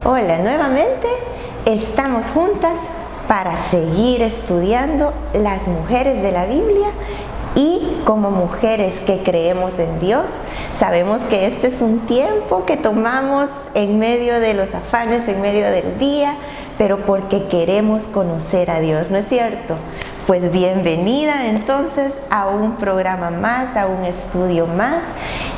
Hola, nuevamente estamos juntas para seguir estudiando las mujeres de la Biblia y como mujeres que creemos en Dios, sabemos que este es un tiempo que tomamos en medio de los afanes, en medio del día, pero porque queremos conocer a Dios, ¿no es cierto? Pues bienvenida entonces a un programa más, a un estudio más.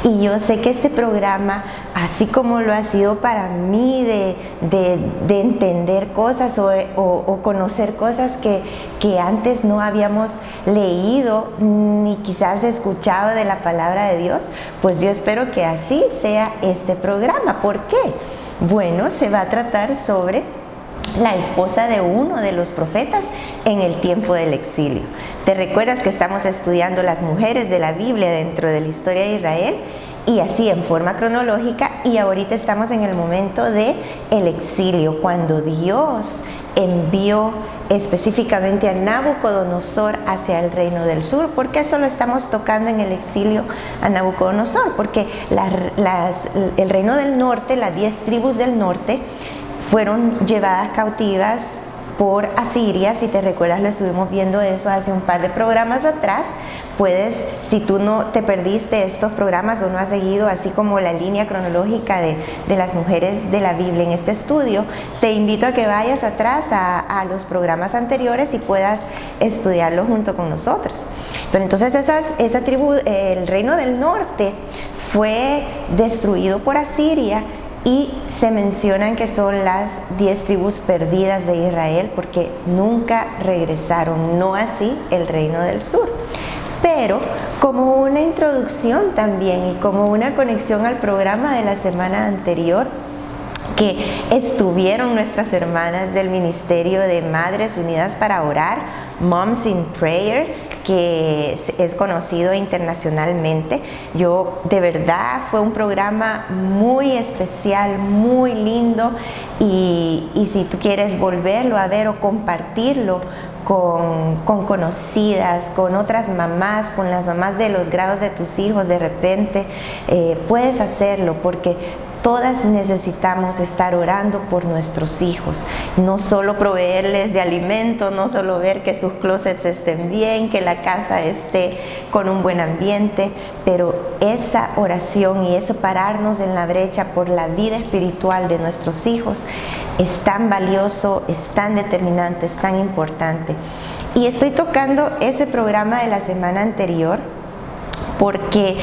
Y yo sé que este programa, así como lo ha sido para mí de entender cosas o conocer cosas que antes no habíamos leído ni quizás escuchado de la palabra de Dios, pues yo espero que así sea este programa. ¿Por qué? Bueno, se va a tratar sobre la esposa de uno de los profetas en el tiempo del exilio. ¿Te recuerdas que estamos estudiando las mujeres de la Biblia dentro de la historia de Israel? Y así en forma cronológica, y ahorita estamos en el momento del exilio, cuando Dios envió específicamente a Nabucodonosor hacia el reino del sur. ¿Por qué solo estamos tocando en el exilio a Nabucodonosor? Porque el reino del norte, las 10 tribus del norte, fueron llevadas cautivas por Asiria. Si te recuerdas, lo estuvimos viendo eso hace un par de programas atrás. Puedes, si tú no te perdiste estos programas o no has seguido así como la línea cronológica de las mujeres de la Biblia en este estudio, te invito a que vayas atrás a los programas anteriores y puedas estudiarlo junto con nosotros. Pero entonces esa tribu, el reino del norte, fue destruido por Asiria. Y se mencionan que son las 10 tribus perdidas de Israel porque nunca regresaron, no así el reino del sur. Pero como una introducción también y como una conexión al programa de la semana anterior, que estuvieron nuestras hermanas del Ministerio de Madres Unidas para Orar, Moms in Prayer, que es conocido internacionalmente. De verdad fue un programa muy especial, muy lindo, y si tú quieres volverlo a ver o compartirlo con conocidas, con otras mamás, con las mamás de los grados de tus hijos, de repente puedes hacerlo, porque todas necesitamos estar orando por nuestros hijos, no solo proveerles de alimento, no solo ver que sus closets estén bien, que la casa esté con un buen ambiente, pero esa oración y eso pararnos en la brecha por la vida espiritual de nuestros hijos es tan valioso, es tan determinante, es tan importante. Y estoy tocando ese programa de la semana anterior porque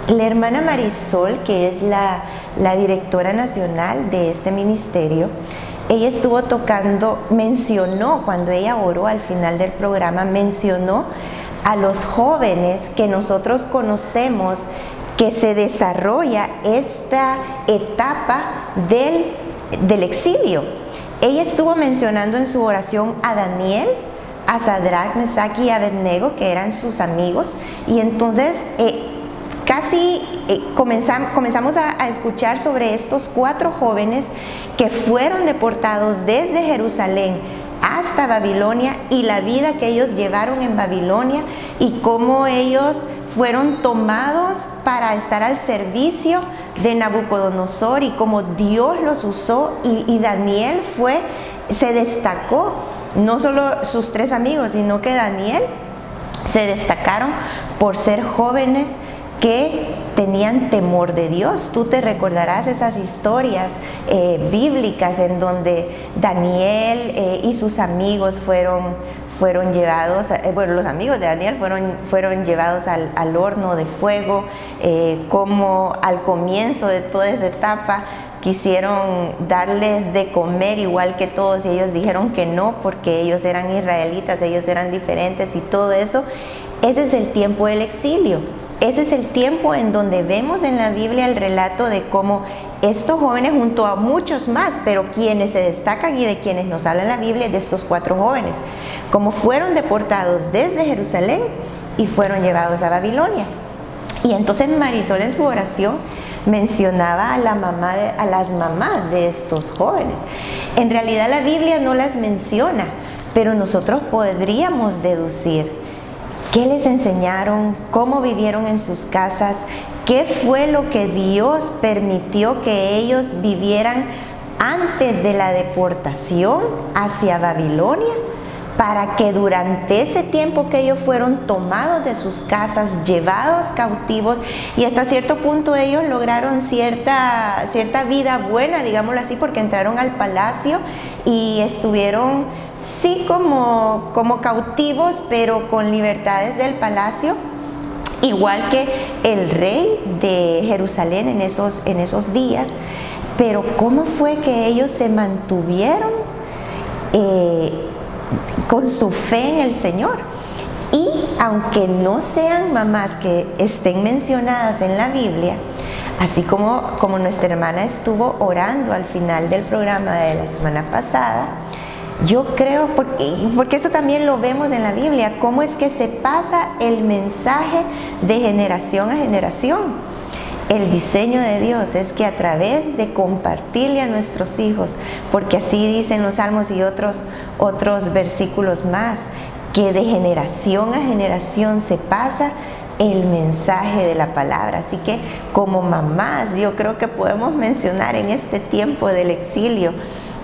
la hermana Marisol, que es la directora nacional de este ministerio, ella estuvo mencionó, cuando ella oró al final del programa, mencionó a los jóvenes que nosotros conocemos que se desarrolla esta etapa del exilio. Ella estuvo mencionando en su oración a Daniel, a Sadrach, Mesach y Abednego, que eran sus amigos, y entonces comenzamos a escuchar sobre estos 4 jóvenes que fueron deportados desde Jerusalén hasta Babilonia y la vida que ellos llevaron en Babilonia y cómo ellos fueron tomados para estar al servicio de Nabucodonosor y cómo Dios los usó, y Daniel se destacó, no solo sus 3 amigos, sino que Daniel se destacaron por ser jóvenes que tenían temor de Dios. Tú te recordarás esas historias bíblicas en donde Daniel y sus amigos fueron llevados, los amigos de Daniel fueron llevados al horno de fuego, como al comienzo de toda esa etapa quisieron darles de comer igual que todos y ellos dijeron que no porque ellos eran israelitas, ellos eran diferentes y todo eso. Ese es el tiempo del exilio. Ese es el tiempo en donde vemos en la Biblia el relato de cómo estos jóvenes, junto a muchos más, pero quienes se destacan y de quienes nos habla la Biblia, de estos 4 jóvenes, cómo fueron deportados desde Jerusalén y fueron llevados a Babilonia. Y entonces Marisol en su oración mencionaba a las mamás de estos jóvenes. En realidad la Biblia no las menciona, pero nosotros podríamos deducir qué les enseñaron, cómo vivieron en sus casas, ¿Qué fue lo que Dios permitió que ellos vivieran antes de la deportación hacia Babilonia? Para que durante ese tiempo que ellos fueron tomados de sus casas, llevados cautivos, y hasta cierto punto ellos lograron cierta vida buena, digámoslo así, porque entraron al palacio y estuvieron sí como cautivos, pero con libertades del palacio, igual que el rey de Jerusalén en esos días. Pero ¿cómo fue que ellos se mantuvieron con su fe en el Señor? Y aunque no sean mamás que estén mencionadas en la Biblia, así como nuestra hermana estuvo orando al final del programa de la semana pasada, yo creo, porque eso también lo vemos en la Biblia, cómo es que se pasa el mensaje de generación a generación. El diseño de Dios es que a través de compartirle a nuestros hijos, porque así dicen los salmos y otros versículos más, que de generación a generación se pasa el mensaje de la palabra. Así que como mamás, yo creo que podemos mencionar en este tiempo del exilio,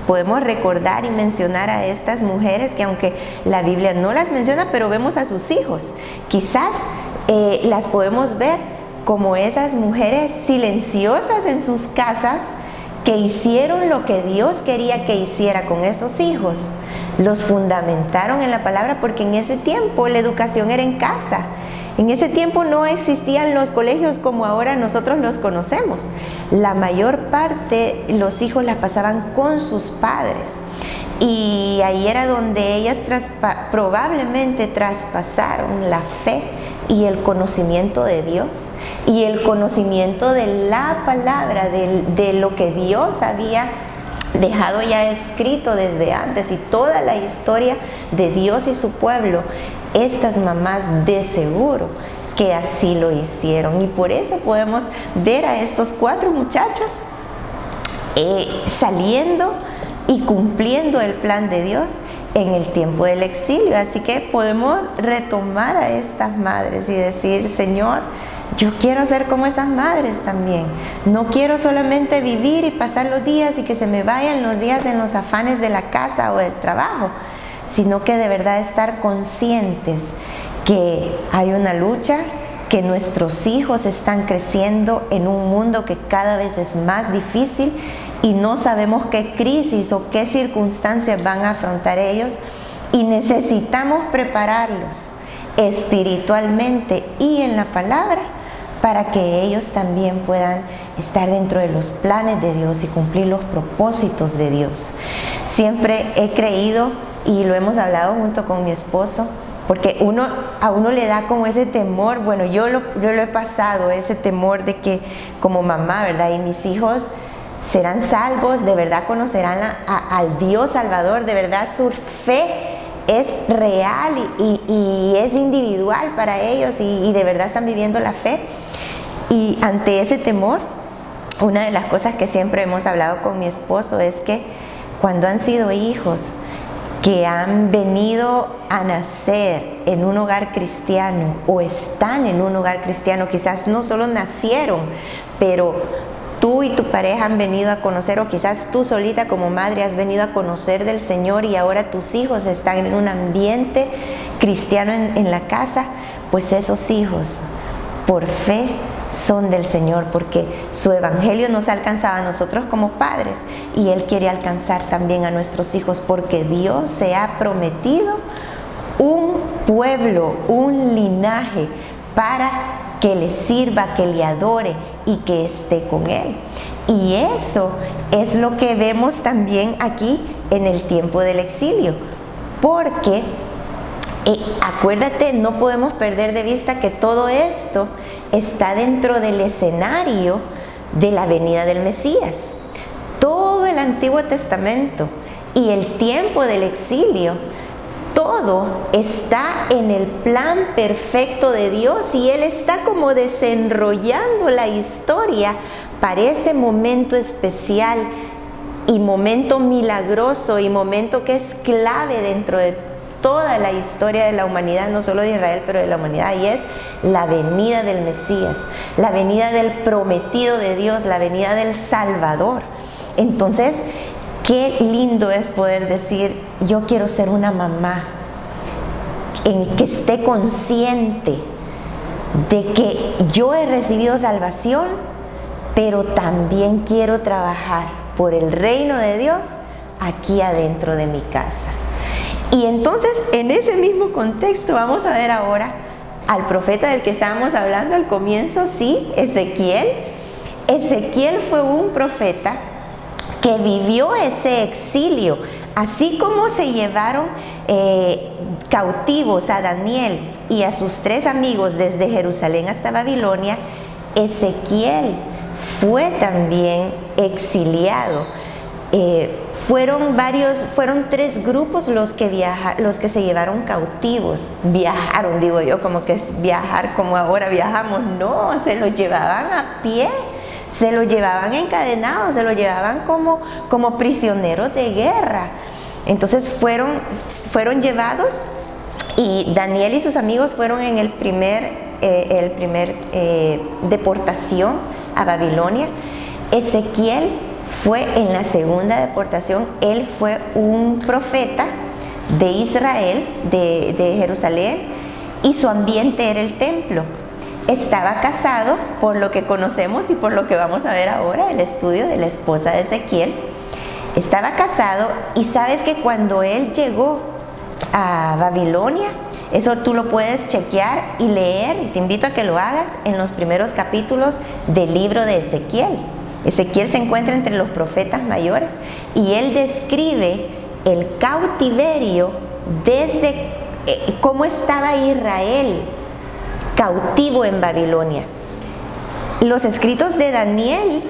podemos recordar y mencionar a estas mujeres que aunque la Biblia no las menciona, pero vemos a sus hijos. Quizás las podemos ver como esas mujeres silenciosas en sus casas que hicieron lo que Dios quería que hiciera con esos hijos. Los fundamentaron en la palabra, porque en ese tiempo la educación era en casa. En ese tiempo no existían los colegios como ahora nosotros los conocemos. La mayor parte los hijos la pasaban con sus padres. Y ahí era donde ellas probablemente traspasaron la fe y el conocimiento de Dios y el conocimiento de la palabra, de lo que Dios había dejado ya escrito desde antes, y toda la historia de Dios y su pueblo. Estas mamás de seguro que así lo hicieron, y por eso podemos ver a estos 4 muchachos saliendo y cumpliendo el plan de Dios en el tiempo del exilio. Así que podemos retomar a estas madres y decir: Señor, yo quiero ser como esas madres también. No quiero solamente vivir y pasar los días y que se me vayan los días en los afanes de la casa o del trabajo, sino que de verdad estar conscientes que hay una lucha, que nuestros hijos están creciendo en un mundo que cada vez es más difícil y no sabemos qué crisis o qué circunstancias van a afrontar ellos, y necesitamos prepararlos espiritualmente y en la palabra para que ellos también puedan estar dentro de los planes de Dios y cumplir los propósitos de Dios. Siempre he creído, y lo hemos hablado junto con mi esposo, porque a uno le da como ese temor. Bueno, yo lo he pasado, ese temor de que como mamá, ¿verdad? Y mis hijos serán salvos, de verdad conocerán al Dios Salvador, de verdad su fe es real y es individual para ellos, y de verdad están viviendo la fe. Y ante ese temor, una de las cosas que siempre hemos hablado con mi esposo es que cuando han sido hijos que han venido a nacer en un hogar cristiano o están en un hogar cristiano, quizás no solo nacieron, pero tú y tu pareja han venido a conocer, o quizás tú solita como madre has venido a conocer del Señor, y ahora tus hijos están en un ambiente cristiano en la casa, pues esos hijos por fe son del Señor, porque su evangelio nos alcanzaba a nosotros como padres, y Él quiere alcanzar también a nuestros hijos, porque Dios se ha prometido un pueblo, un linaje para que le sirva, que le adore y que esté con Él. Y eso es lo que vemos también aquí en el tiempo del exilio, porque acuérdate, no podemos perder de vista que todo esto está dentro del escenario de la venida del Mesías. Todo el Antiguo Testamento y el tiempo del exilio, todo está en el plan perfecto de Dios, y Él está como desenrollando la historia para ese momento especial y momento milagroso y momento que es clave dentro de toda la historia de la humanidad, no solo de Israel, pero de la humanidad, y es la venida del Mesías, la venida del prometido de Dios, la venida del Salvador. Entonces, qué lindo es poder decir, yo quiero ser una mamá en que esté consciente de que yo he recibido salvación, pero también quiero trabajar por el reino de Dios aquí adentro de mi casa. Y entonces, en ese mismo contexto, vamos a ver ahora al profeta del que estábamos hablando al comienzo, sí, Ezequiel. Ezequiel fue un profeta que vivió ese exilio, así como se llevaron cautivos a Daniel y a sus 3 amigos desde Jerusalén hasta Babilonia. Ezequiel fue también exiliado. Fueron 3 grupos los que se llevaron cautivos. Viajaron, digo yo, como que es viajar como ahora viajamos. No, se los llevaban a pie, se los llevaban encadenados, se los llevaban como prisioneros de guerra. Entonces fueron llevados, y Daniel y sus amigos fueron en el primer deportación a Babilonia. Ezequiel fue en la segunda deportación. Él fue un profeta de Israel, de Jerusalén, y su ambiente era el templo. Estaba casado, por lo que conocemos y por lo que vamos a ver ahora, el estudio de la esposa de Ezequiel. Estaba casado, y sabes que cuando él llegó a Babilonia, eso tú lo puedes chequear y leer, y te invito a que lo hagas en los primeros capítulos del libro de Ezequiel. Ezequiel se encuentra entre los profetas mayores, y él describe el cautiverio desde cómo estaba Israel cautivo en Babilonia. Los escritos de Daniel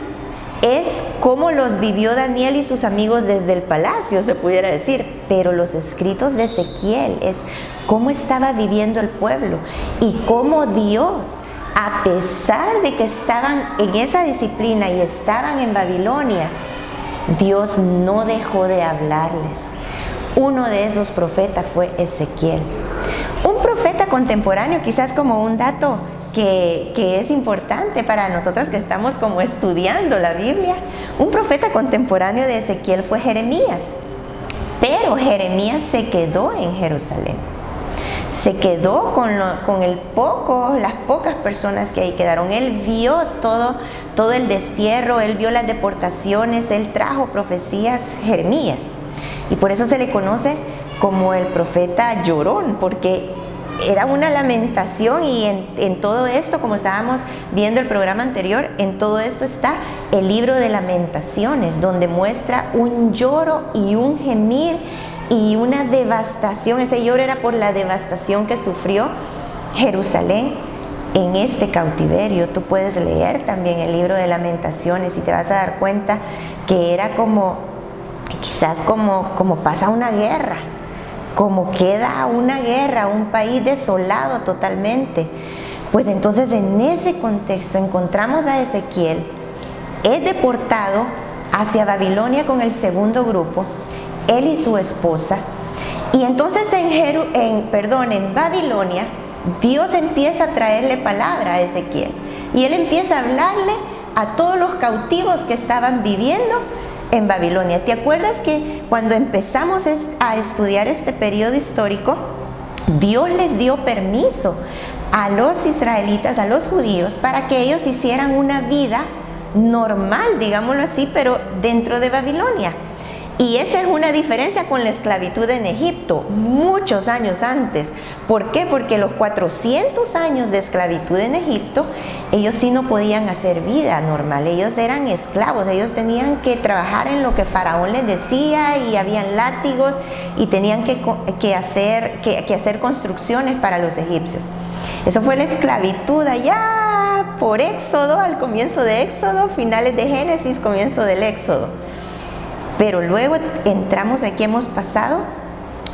es cómo los vivió Daniel y sus amigos desde el palacio, se pudiera decir, pero los escritos de Ezequiel es cómo estaba viviendo el pueblo y cómo Dios, a pesar de que estaban en esa disciplina y estaban en Babilonia, Dios no dejó de hablarles. Uno de esos profetas fue Ezequiel. Un profeta contemporáneo, quizás como un dato que es importante para nosotros que estamos como estudiando la Biblia, un profeta contemporáneo de Ezequiel fue Jeremías. Pero Jeremías se quedó en Jerusalén. Se quedó con las pocas personas que ahí quedaron. Él vio todo el destierro, él vio las deportaciones, él trajo profecías, Jeremías. Y por eso se le conoce como el profeta llorón, porque era una lamentación. Y en todo esto, como estábamos viendo el programa anterior, en todo esto está el libro de Lamentaciones, donde muestra un lloro y un gemir y una devastación. Ese lloro era por la devastación que sufrió Jerusalén en este cautiverio. Tú puedes leer también el libro de Lamentaciones y te vas a dar cuenta que era quizás como pasa una guerra, como queda una guerra, un país desolado totalmente. Pues entonces, en ese contexto encontramos a Ezequiel, es deportado hacia Babilonia con el segundo grupo, él y su esposa. Y entonces en Babilonia, Dios empieza a traerle palabra a Ezequiel, y él empieza a hablarle a todos los cautivos que estaban viviendo en Babilonia. ¿Te acuerdas que cuando empezamos a estudiar este periodo histórico, Dios les dio permiso a los israelitas, a los judíos, para que ellos hicieran una vida normal, digámoslo así, pero dentro de Babilonia? Y esa es una diferencia con la esclavitud en Egipto, muchos años antes. ¿Por qué? Porque los 400 años de esclavitud en Egipto, ellos sí no podían hacer vida normal. Ellos eran esclavos, ellos tenían que trabajar en lo que Faraón les decía, y habían látigos, y tenían que hacer construcciones para los egipcios. Eso fue la esclavitud allá por Éxodo, al comienzo de Éxodo, finales de Génesis, comienzo del Éxodo. Pero luego entramos aquí, hemos pasado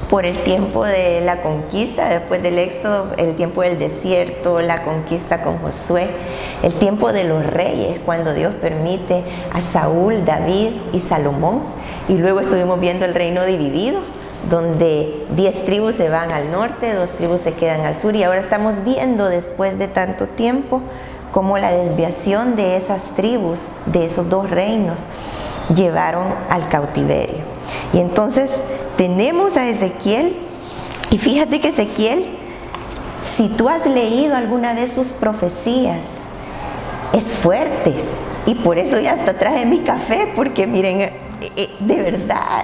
por el tiempo de la conquista, después del Éxodo, el tiempo del desierto, la conquista con Josué, el tiempo de los reyes, cuando Dios permite a Saúl, David y Salomón. Y luego estuvimos viendo el reino dividido, donde 10 tribus se van al norte, 2 tribus se quedan al sur, y ahora estamos viendo, después de tanto tiempo, cómo la desviación de esas tribus, de esos 2 reinos, llevaron al cautiverio. Y entonces tenemos a Ezequiel, y fíjate que Ezequiel, si tú has leído alguna vez sus profecías, es fuerte, y por eso ya hasta traje mi café, porque miren, de verdad,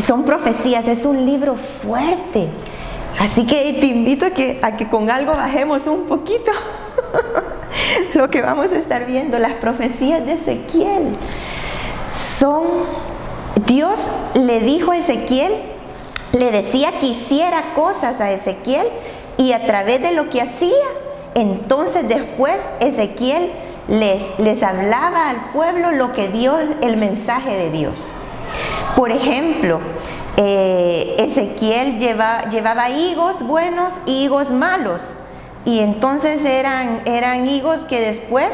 son profecías, es un libro fuerte. Así que te invito a que con algo bajemos un poquito lo que vamos a estar viendo. Las profecías de Ezequiel Dios le dijo a Ezequiel, le decía que hiciera cosas a Ezequiel, y a través de lo que hacía, entonces después Ezequiel les hablaba al pueblo lo que Dios, el mensaje de Dios. Por ejemplo, Ezequiel llevaba higos buenos y higos malos, y entonces eran higos que después,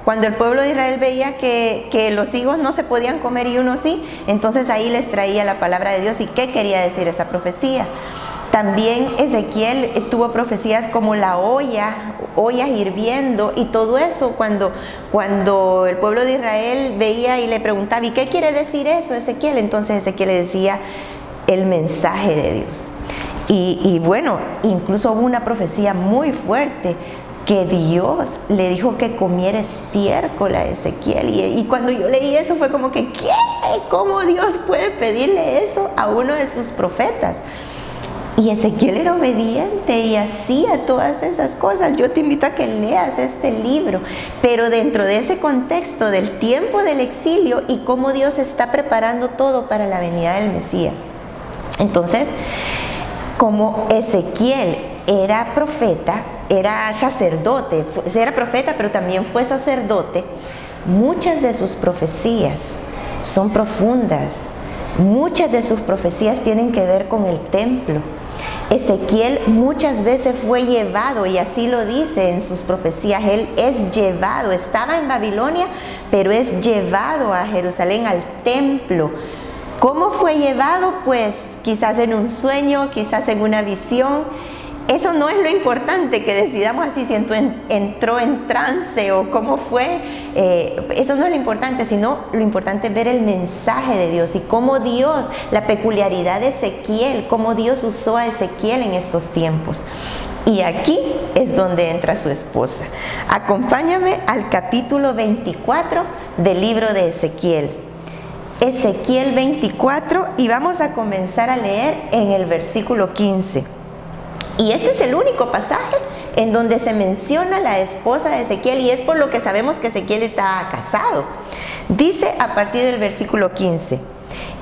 cuando el pueblo de Israel veía que los higos no se podían comer y unos sí, entonces ahí les traía la palabra de Dios y qué quería decir esa profecía. También Ezequiel tuvo profecías como la ollas hirviendo y todo eso, cuando el pueblo de Israel veía y le preguntaba, ¿y qué quiere decir eso, Ezequiel? Entonces Ezequiel le decía el mensaje de Dios. Y bueno, incluso hubo una profecía muy fuerte que Dios le dijo que comiera estiércol a Ezequiel. Y cuando yo leí eso fue como que, ¿qué? ¿Cómo Dios puede pedirle eso a uno de sus profetas? Y Ezequiel era obediente y hacía todas esas cosas. Yo te invito a que leas este libro, pero dentro de ese contexto del tiempo del exilio y cómo Dios está preparando todo para la venida del Mesías. Entonces, como Ezequiel era profeta, era sacerdote, era profeta pero también fue sacerdote, muchas de sus profecías son profundas. Muchas de sus profecías tienen que ver con el templo. Ezequiel muchas veces fue llevado, y así lo dice en sus profecías, él es llevado, estaba en Babilonia, pero es llevado a Jerusalén, al templo. ¿Cómo fue llevado? Pues quizás en un sueño, quizás en una visión. Eso no es lo importante, que decidamos así si entró en trance o cómo fue. Eso no es lo importante, sino lo importante es ver el mensaje de Dios y cómo Dios, la peculiaridad de Ezequiel, cómo Dios usó a Ezequiel en estos tiempos. Y aquí es donde entra su esposa. Acompáñame al capítulo 24 del libro de Ezequiel. Ezequiel 24, y vamos a comenzar a leer en el versículo 15. Y este es el único pasaje en donde se menciona la esposa de Ezequiel, y es por lo que sabemos que Ezequiel estaba casado. Dice a partir del versículo 15: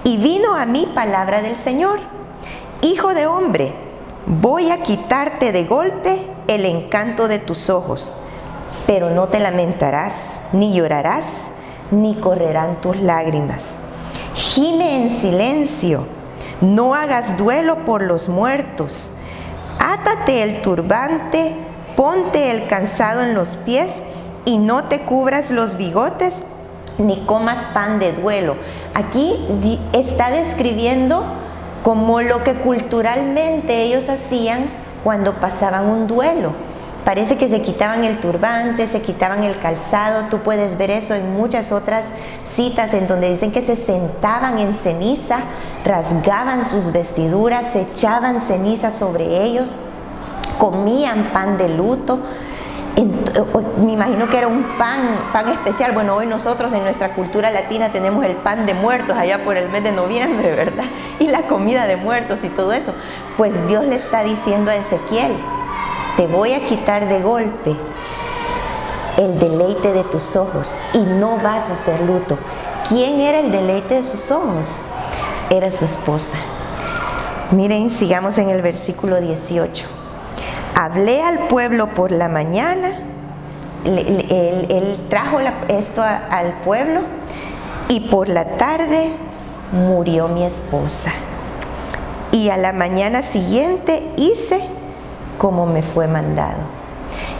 y vino a mí palabra del Señor: hijo de hombre, voy a quitarte de golpe el encanto de tus ojos, pero no te lamentarás, ni llorarás, ni correrán tus lágrimas. Gime en silencio, no hagas duelo por los muertos. Átate el turbante, ponte el calzado en los pies, y no te cubras los bigotes, ni comas pan de duelo. Aquí está describiendo como lo que culturalmente ellos hacían cuando pasaban un duelo. Parece que se quitaban el turbante, se quitaban el calzado. Tú puedes ver eso en muchas otras citas en donde dicen que se sentaban en ceniza, rasgaban sus vestiduras, se echaban ceniza sobre ellos, comían pan de luto. Me imagino que era un pan especial. Bueno, hoy nosotros en nuestra cultura latina tenemos el pan de muertos allá por el mes de noviembre, ¿verdad? Y la comida de muertos y todo eso. Pues Dios le está diciendo a Ezequiel: te voy a quitar de golpe el deleite de tus ojos y no vas a hacer luto. ¿Quién era el deleite de sus ojos? Era su esposa. Miren, sigamos en el versículo 18. Hablé al pueblo por la mañana. Él trajo esto al pueblo, y por la tarde murió mi esposa. Y a la mañana siguiente hice como me fue mandado.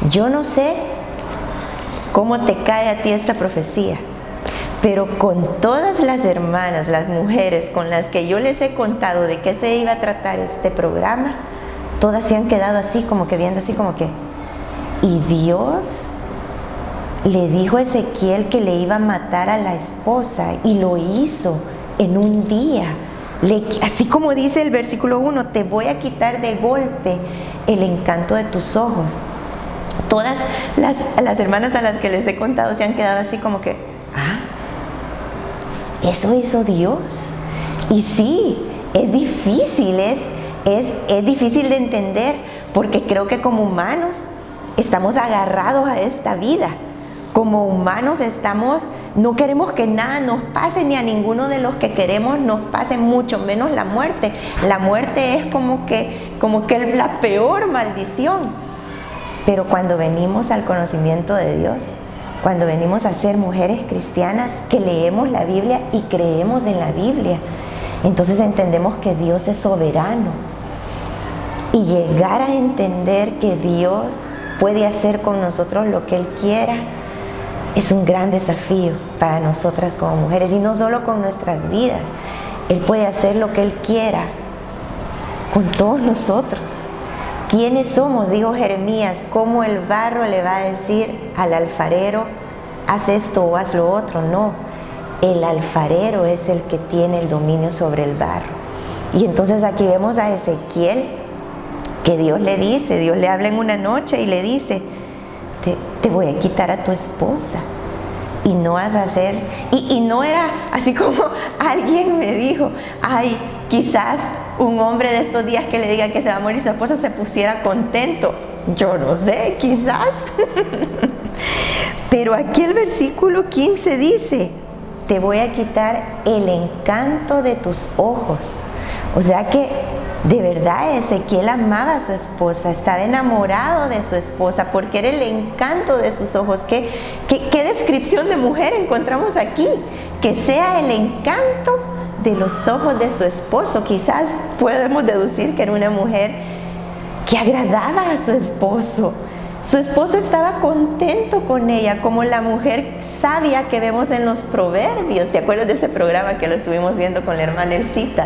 Yo no sé cómo te cae a ti esta profecía, Pero con todas las hermanas, las mujeres con las que yo les he contado de qué se iba a tratar este programa, todas se han quedado así, como que viendo así, como que, y Dios le dijo a Ezequiel que le iba a matar a la esposa, y lo hizo en un día. Así como dice el versículo 1, te voy a quitar de golpe el encanto de tus ojos. Todas las hermanas a las que les he contado se han quedado así como que, eso hizo Dios. Y sí, es difícil, es difícil de entender, porque creo que como humanos estamos agarrados a esta vida. Como humanos no queremos que nada nos pase, ni a ninguno de los que queremos nos pase, mucho menos la muerte. La muerte es como que la peor maldición. Pero cuando venimos al conocimiento de Dios, cuando venimos a ser mujeres cristianas que leemos la Biblia y creemos en la Biblia, entonces entendemos que Dios es soberano. Y llegar a entender que Dios puede hacer con nosotros lo que Él quiera es un gran desafío para nosotras como mujeres, y no solo con nuestras vidas. Él puede hacer lo que Él quiera con todos nosotros. ¿Quiénes somos? Dijo Jeremías, ¿cómo el barro le va a decir al alfarero, haz esto o haz lo otro? No, el alfarero es el que tiene el dominio sobre el barro. Y entonces aquí vemos a Ezequiel, que Dios le habla en una noche y le dice, te voy a quitar a tu esposa y no vas a hacer, y no era así como alguien me dijo, ay, quizás un hombre de estos días que le diga que se va a morir su esposa se pusiera contento. Yo no sé, quizás. Pero aquí el versículo 15 dice, te voy a quitar el encanto de tus ojos. O sea que de verdad Ezequiel amaba a su esposa, estaba enamorado de su esposa porque era el encanto de sus ojos. ¿Qué descripción de mujer encontramos aquí? Que sea el encanto de los ojos de su esposo. Quizás podemos deducir que era una mujer que agradaba a su esposo. Su esposo estaba contento con ella, como la mujer sabia que vemos en los proverbios. ¿Te acuerdas de ese programa que lo estuvimos viendo con la hermana Elcita?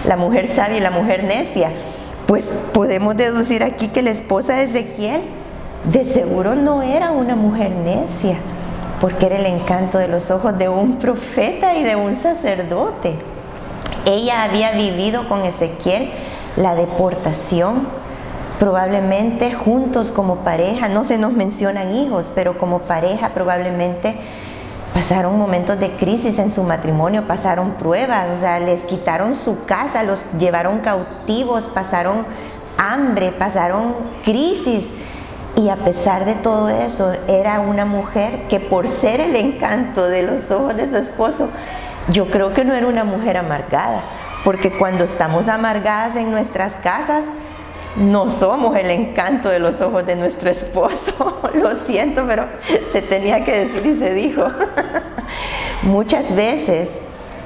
La mujer sabia y la mujer necia. Pues podemos deducir aquí que la esposa de Ezequiel de seguro no era una mujer necia, porque era el encanto de los ojos de un profeta y de un sacerdote. Ella había vivido con Ezequiel la deportación, probablemente juntos como pareja. No se nos mencionan hijos, pero como pareja probablemente pasaron momentos de crisis en su matrimonio, pasaron pruebas, o sea, les quitaron su casa, los llevaron cautivos, pasaron hambre, pasaron crisis. Y a pesar de todo eso, era una mujer que, por ser el encanto de los ojos de su esposo, yo creo que no era una mujer amargada, porque cuando estamos amargadas en nuestras casas, no somos el encanto de los ojos de nuestro esposo. Lo siento, pero se tenía que decir y se dijo. Muchas veces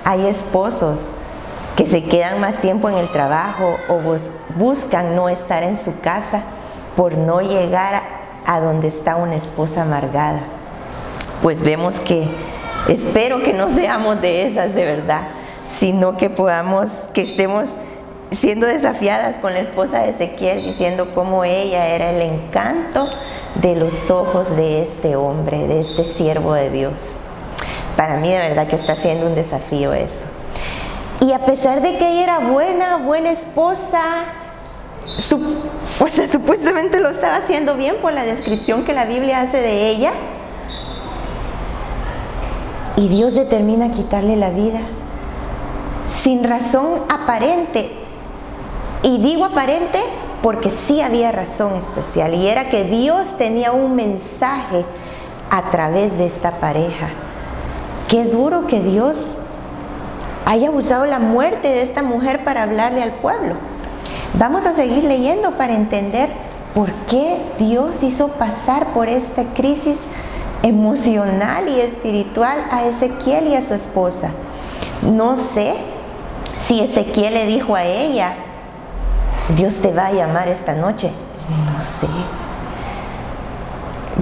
hay esposos que se quedan más tiempo en el trabajo o buscan no estar en su casa por no llegar a donde está una esposa amargada. Pues vemos que, espero que no seamos de esas de verdad, sino que estemos siendo desafiadas con la esposa de Ezequiel, diciendo cómo ella era el encanto de los ojos de este hombre, de este siervo de Dios. Para mí de verdad que está siendo un desafío eso. Y a pesar de que ella era buena esposa, supuestamente lo estaba haciendo bien por la descripción que la Biblia hace de ella, y Dios determina quitarle la vida sin razón aparente. Y digo aparente porque sí había razón especial, y era que Dios tenía un mensaje a través de esta pareja. Qué duro que Dios haya usado la muerte de esta mujer para hablarle al pueblo. Vamos a seguir leyendo para entender por qué Dios hizo pasar por esta crisis emocional y espiritual a Ezequiel y a su esposa. No sé si Ezequiel le dijo a ella, Dios te va a llamar esta noche. No sé.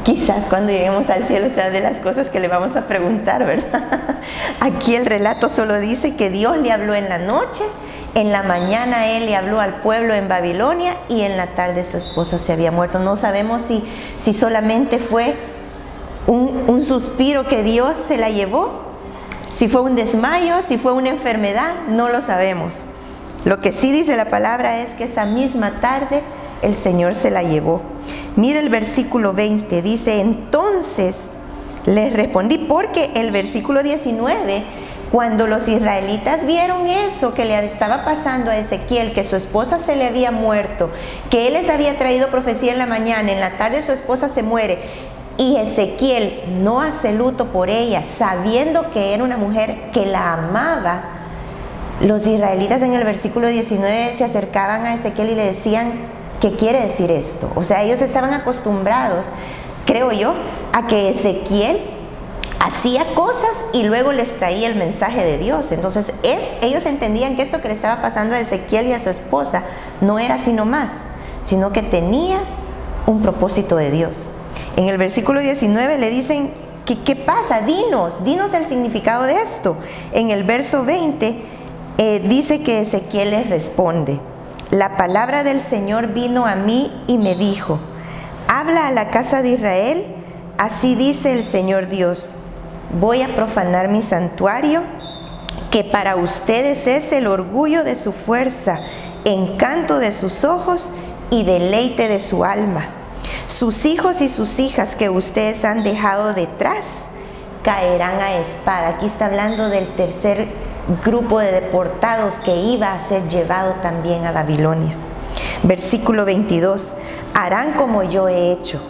Quizás cuando lleguemos al cielo sea de las cosas que le vamos a preguntar, ¿verdad? Aquí el relato solo dice que Dios le habló en la noche, en la mañana Él le habló al pueblo en Babilonia y en la tarde su esposa se había muerto. No sabemos si solamente fue un suspiro que Dios se la llevó, si fue un desmayo, si fue una enfermedad, no lo sabemos. Lo que sí dice la palabra es que esa misma tarde el Señor se la llevó. Mira el versículo 20, dice: entonces les respondí, porque el versículo 19, cuando los israelitas vieron eso que le estaba pasando a Ezequiel, que su esposa se le había muerto, que él les había traído profecía en la mañana, en la tarde su esposa se muere, y Ezequiel no hace luto por ella, sabiendo que era una mujer que la amaba, los israelitas en el versículo 19 se acercaban a Ezequiel y le decían: ¿qué quiere decir esto? O sea, ellos estaban acostumbrados, creo yo, a que Ezequiel hacía cosas y luego les traía el mensaje de Dios. Entonces ellos entendían que esto que le estaba pasando a Ezequiel y a su esposa no era así nomás, sino que tenía un propósito de Dios. En el versículo 19 le dicen: ¿qué pasa? Dinos el significado de esto. En el verso 20 dice que Ezequiel les responde: la palabra del Señor vino a mí y me dijo: habla a la casa de Israel, así dice el Señor Dios, voy a profanar mi santuario, que para ustedes es el orgullo de su fuerza, encanto de sus ojos y deleite de su alma. Sus hijos y sus hijas que ustedes han dejado detrás caerán a espada. Aquí está hablando del tercer grupo de deportados que iba a ser llevado también a Babilonia. Versículo 22: harán como yo he hecho,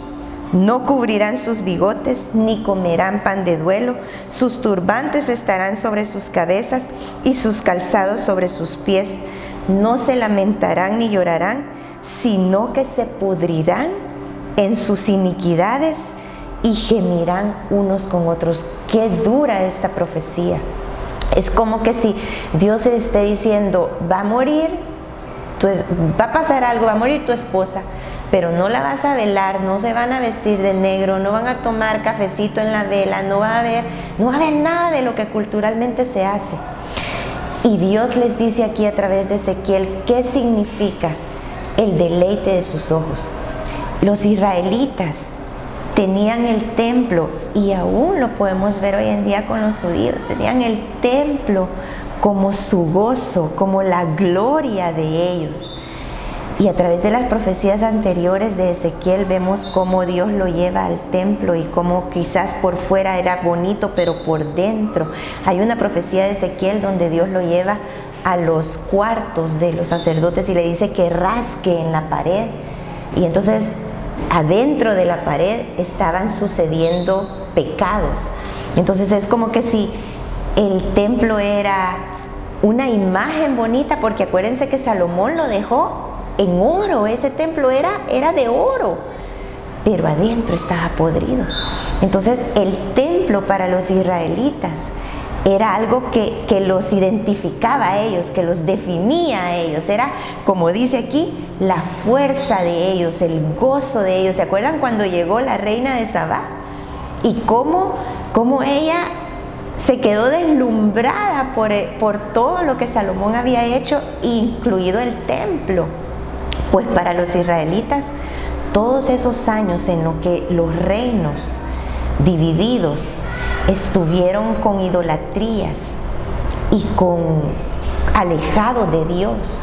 no cubrirán sus bigotes ni comerán pan de duelo, sus turbantes estarán sobre sus cabezas y sus calzados sobre sus pies, no se lamentarán ni llorarán, sino que se pudrirán en sus iniquidades y gemirán unos con otros. Qué dura esta profecía. Es como que si Dios le esté diciendo: va a morir, va a pasar algo, va a morir tu esposa, pero no la vas a velar, no se van a vestir de negro, no van a tomar cafecito en la vela, no va a haber nada de lo que culturalmente se hace. Y Dios les dice aquí a través de Ezequiel qué significa el deleite de sus ojos. Los israelitas tenían el templo, y aún lo podemos ver hoy en día con los judíos, tenían el templo como su gozo, como la gloria de ellos. Y a través de las profecías anteriores de Ezequiel vemos cómo Dios lo lleva al templo y cómo quizás por fuera era bonito, pero por dentro. Hay una profecía de Ezequiel donde Dios lo lleva a los cuartos de los sacerdotes y le dice que rasque en la pared. Y entonces adentro de la pared estaban sucediendo pecados. Entonces es como que si el templo era una imagen bonita, porque acuérdense que Salomón lo dejó en oro, ese templo era de oro, pero adentro estaba podrido. Entonces el templo para los israelitas era algo que los identificaba a ellos, que los definía a ellos. Era, como dice aquí, la fuerza de ellos, el gozo de ellos. ¿Se acuerdan cuando llegó la reina de Sabá? Y cómo ella se quedó deslumbrada por todo lo que Salomón había hecho, incluido el templo. Pues para los israelitas, todos esos años en los que los reinos divididos estuvieron con idolatrías y alejados de Dios,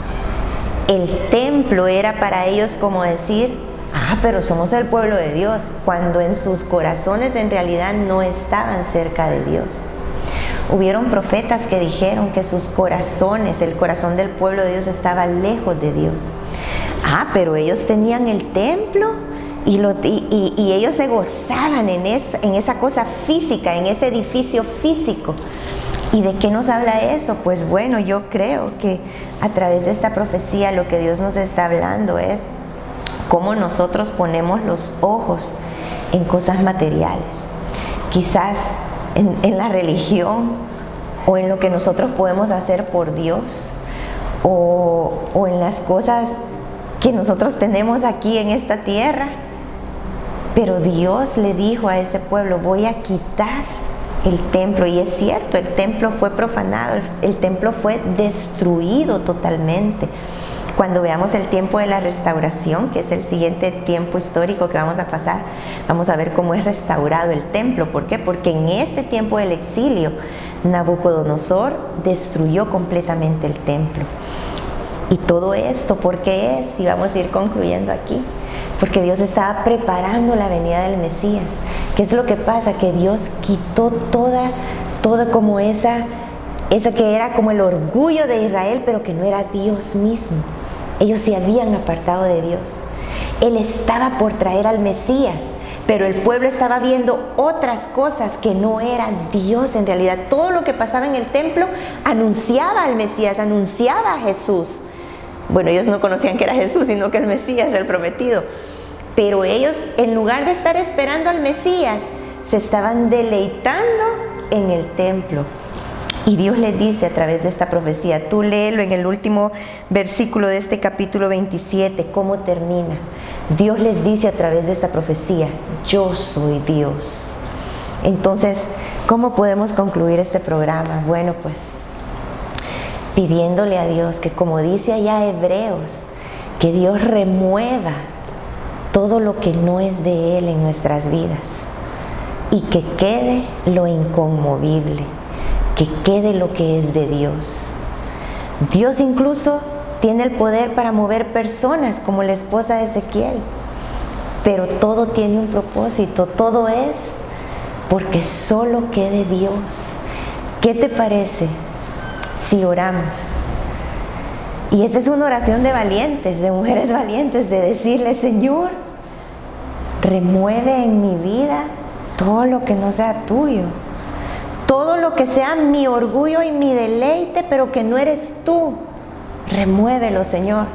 el templo era para ellos como decir: pero somos el pueblo de Dios, cuando en sus corazones en realidad no estaban cerca de Dios. Hubieron profetas que dijeron que sus corazones, el corazón del pueblo de Dios, estaba lejos de Dios. Pero ellos tenían el templo y ellos se gozaban en esa cosa física, en ese edificio físico. ¿Y de qué nos habla eso? Pues bueno, yo creo que a través de esta profecía lo que Dios nos está hablando es cómo nosotros ponemos los ojos en cosas materiales. Quizás en la religión o en lo que nosotros podemos hacer por Dios o en las cosas que nosotros tenemos aquí en esta tierra, Pero Dios le dijo a ese pueblo, voy a quitar el templo. Y es cierto, el templo fue profanado, el templo fue destruido totalmente. Cuando veamos el tiempo de la restauración, que es el siguiente tiempo histórico que vamos a pasar, vamos a ver cómo es restaurado el templo. ¿Por qué? Porque en este tiempo del exilio, Nabucodonosor destruyó completamente el templo. Y todo esto, ¿por qué es? Y vamos a ir concluyendo aquí. Porque Dios estaba preparando la venida del Mesías. ¿Qué es lo que pasa? Que Dios quitó toda como esa que era como el orgullo de Israel, pero que no era Dios mismo. Ellos se habían apartado de Dios. Él estaba por traer al Mesías, pero el pueblo estaba viendo otras cosas que no eran Dios en realidad. Todo lo que pasaba en el templo anunciaba al Mesías, anunciaba a Jesús. Bueno, ellos no conocían que era Jesús, sino que el Mesías, el prometido. Pero ellos, en lugar de estar esperando al Mesías, se estaban deleitando en el templo. Y Dios les dice a través de esta profecía, tú léelo en el último versículo de este capítulo 27, cómo termina. Dios les dice a través de esta profecía, yo soy Dios. Entonces, ¿cómo podemos concluir este programa? Bueno, pues pidiéndole a Dios que, como dice allá Hebreos, que Dios remueva todo lo que no es de Él en nuestras vidas y que quede lo inconmovible, que quede lo que es de Dios. Dios incluso tiene el poder para mover personas como la esposa de Ezequiel, pero todo tiene un propósito, todo es porque solo quede Dios. ¿Qué te parece si oramos? Y esta es una oración de valientes, de mujeres valientes, de decirle, Señor, remueve en mi vida todo lo que no sea tuyo, todo lo que sea mi orgullo y mi deleite, pero que no eres tú, remuévelo, Señor.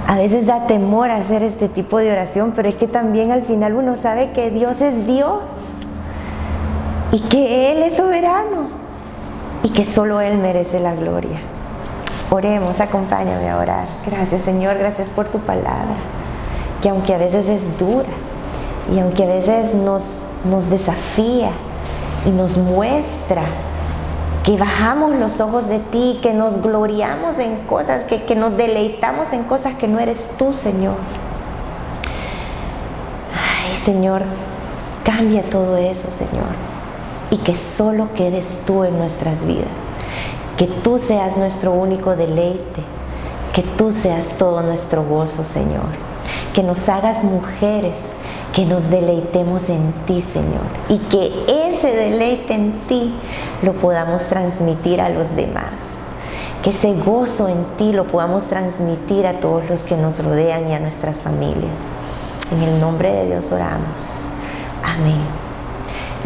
A veces da temor hacer este tipo de oración, pero es que también al final uno sabe que Dios es Dios y que Él es soberano y que solo Él merece la gloria. Oremos, acompáñame a orar. Gracias, Señor, gracias por tu palabra, que aunque a veces es dura y aunque a veces nos desafía y nos muestra que bajamos los ojos de ti, que nos gloriamos en cosas, que nos deleitamos en cosas que no eres tú, Señor. Ay, Señor, cambia todo eso, Señor, y que solo quedes tú en nuestras vidas, que tú seas nuestro único deleite, que tú seas todo nuestro gozo, Señor, que nos hagas mujeres, que nos deleitemos en ti, Señor, y que ese deleite en ti lo podamos transmitir a los demás, que ese gozo en ti lo podamos transmitir a todos los que nos rodean y a nuestras familias. En el nombre de Dios oramos. Amén.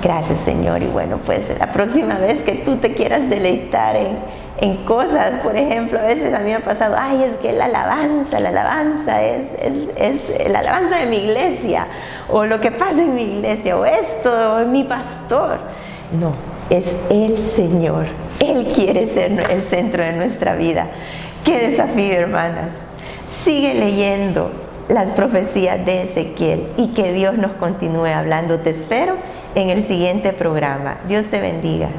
Gracias, Señor. Y bueno, pues la próxima vez que tú te quieras deleitar en cosas, por ejemplo, a veces a mí me ha pasado, ay, es que la alabanza es la alabanza de mi iglesia, o lo que pasa en mi iglesia, o esto, o mi pastor. No, es el Señor. Él quiere ser el centro de nuestra vida. Qué desafío, hermanas. Sigue leyendo las profecías de Ezequiel y que Dios nos continúe hablando. Te espero en el siguiente programa. Dios te bendiga.